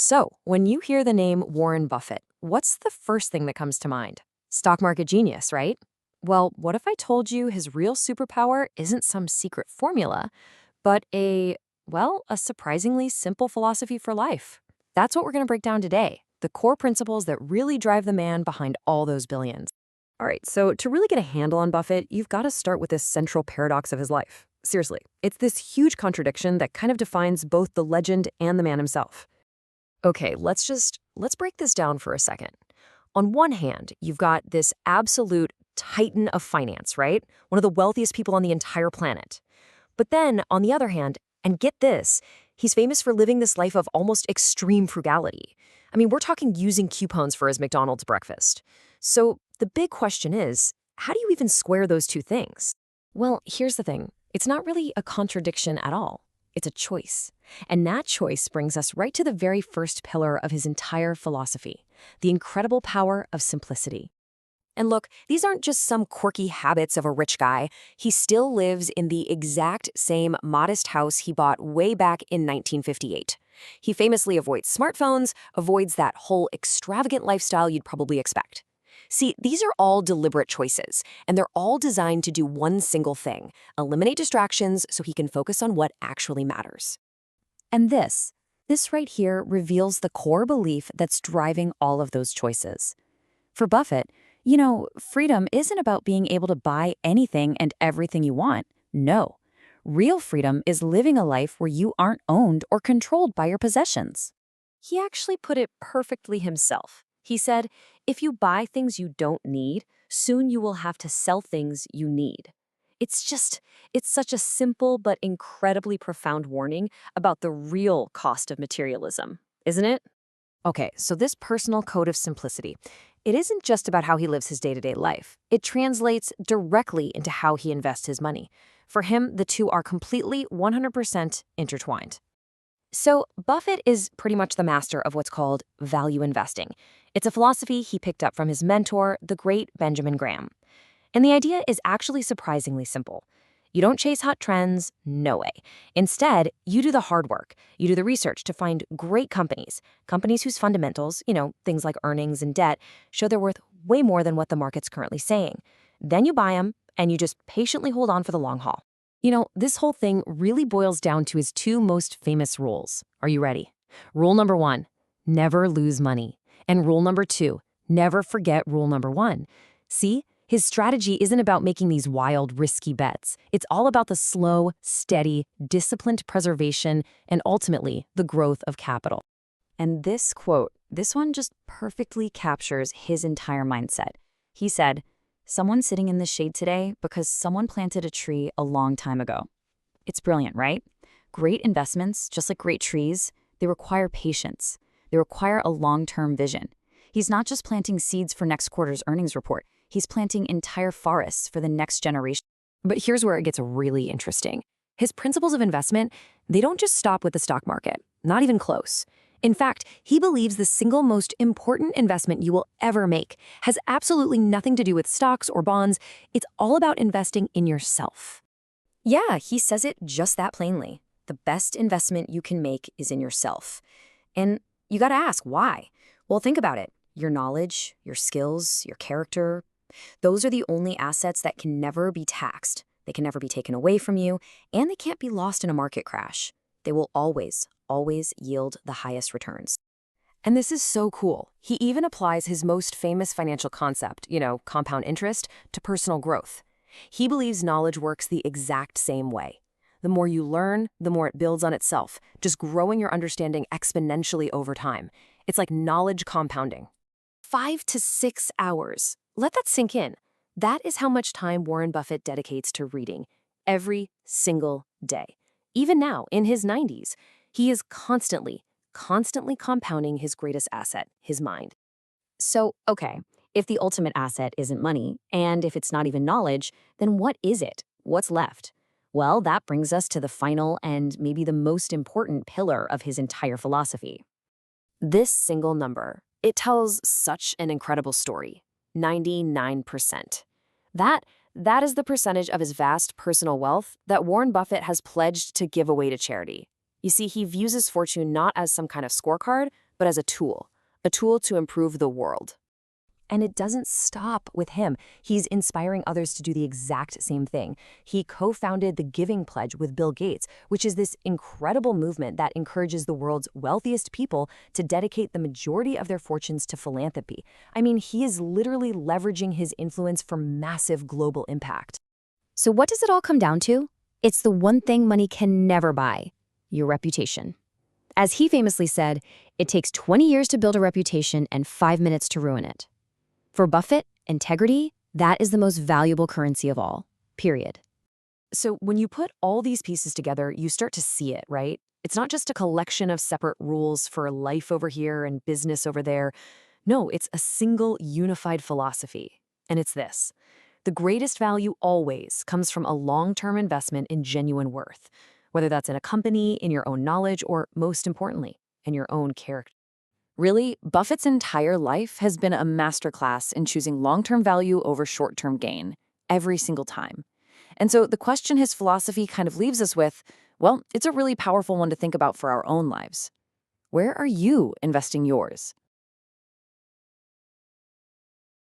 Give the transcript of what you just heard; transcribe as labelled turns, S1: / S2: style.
S1: So, when you hear the name Warren Buffett, what's the first thing that comes to mind? Stock market genius, right? Well, what if I told you his real superpower isn't some secret formula, but a surprisingly simple philosophy for life? That's what we're going to break down today, the core principles that really drive the man behind all those billions. All right, so to really get a handle on Buffett, you've got to start with this central paradox of his life. Seriously, it's this huge contradiction that kind of defines both the legend and the man himself. Okay, let's break this down for a second. On one hand, you've got this absolute titan of finance, right? One of the wealthiest people on the entire planet. But then, on the other hand, and get this, he's famous for living this life of almost extreme frugality. I mean, we're talking using coupons for his McDonald's breakfast. So the big question is, how do you even square those two things? Well, here's the thing. It's not really a contradiction at all. It's a choice. And that choice brings us right to the very first pillar of his entire philosophy, the incredible power of simplicity. And look, these aren't just some quirky habits of a rich guy. He still lives in the exact same modest house he bought way back in 1958. He famously avoids smartphones, avoids that whole extravagant lifestyle you'd probably expect. See, these are all deliberate choices, and they're all designed to do one single thing: eliminate distractions so he can focus on what actually matters. And this right here reveals the core belief that's driving all of those choices. For Buffett, freedom isn't about being able to buy anything and everything you want. No. Real freedom is living a life where you aren't owned or controlled by your possessions. He actually put it perfectly himself. He said, if you buy things you don't need, soon you will have to sell things you need. It's such a simple but incredibly profound warning about the real cost of materialism, isn't it? Okay, so this personal code of simplicity, it isn't just about how he lives his day-to-day life. It translates directly into how he invests his money. For him, the two are completely 100% intertwined. So Buffett is pretty much the master of what's called value investing. It's a philosophy he picked up from his mentor, the great Benjamin Graham. And the idea is actually surprisingly simple. You don't chase hot trends, no way. Instead, you do the hard work. You do the research to find great companies whose fundamentals, things like earnings and debt, show they're worth way more than what the market's currently saying. Then you buy them, and you just patiently hold on for the long haul. This whole thing really boils down to his two most famous rules. Are you ready? Rule number 1, never lose money. And rule number 2, never forget rule number 1. See? His strategy isn't about making these wild, risky bets. It's all about the slow, steady, disciplined preservation and ultimately the growth of capital. And this quote, this one just perfectly captures his entire mindset. He said, "Someone's sitting in the shade today because someone planted a tree a long time ago." It's brilliant, right? Great investments, just like great trees, they require patience. They require a long-term vision. He's not just planting seeds for next quarter's earnings report. He's planting entire forests for the next generation. But here's where it gets really interesting. His principles of investment, they don't just stop with the stock market, not even close. In fact, he believes the single most important investment you will ever make has absolutely nothing to do with stocks or bonds. It's all about investing in yourself. Yeah, he says it just that plainly. The best investment you can make is in yourself. And you gotta ask, why? Well, think about it. Your knowledge, your skills, your character, those are the only assets that can never be taxed. They can never be taken away from you, and they can't be lost in a market crash. They will always yield the highest returns. And this is so cool. He even applies his most famous financial concept, compound interest, to personal growth. He believes knowledge works the exact same way. The more you learn, the more it builds on itself, just growing your understanding exponentially over time. It's like knowledge compounding. 5 to 6 hours. Let that sink in. That is how much time Warren Buffett dedicates to reading every single day. Even now, in his 90s, he is constantly compounding his greatest asset, his mind. So, okay, if the ultimate asset isn't money, and if it's not even knowledge, then what is it? What's left? Well, that brings us to the final and maybe the most important pillar of his entire philosophy. This single number, it tells such an incredible story. 99%. That is the percentage of his vast personal wealth that Warren Buffett has pledged to give away to charity. You see, he views his fortune not as some kind of scorecard,
S2: but as a tool to improve the world.
S1: And it doesn't stop with him. He's inspiring others to do the exact same thing. He co-founded the Giving Pledge with Bill Gates, which is this incredible movement that encourages the world's wealthiest people to dedicate the majority of their fortunes to philanthropy. I mean, he is literally leveraging his influence for massive global impact.
S3: So what does it all come down to? It's the one thing money can never buy: your reputation. As he famously said, it takes 20 years to build a reputation and 5 minutes to ruin it. For Buffett, integrity, that is the most valuable currency of all, period.
S1: So when you put all these pieces together, you start to see it, right? It's not just a collection of separate rules for life over here and business over there. No, it's a single unified philosophy. And it's this: the greatest value always comes from a long-term investment in genuine worth, whether that's in a company, in your own knowledge, or most importantly, in your own character.
S2: Really, Buffett's entire life has been a masterclass in choosing long-term value over short-term gain, every single time. And so the question his philosophy kind of leaves us with, well, it's a really powerful one to think about for our own lives. Where are you investing yours?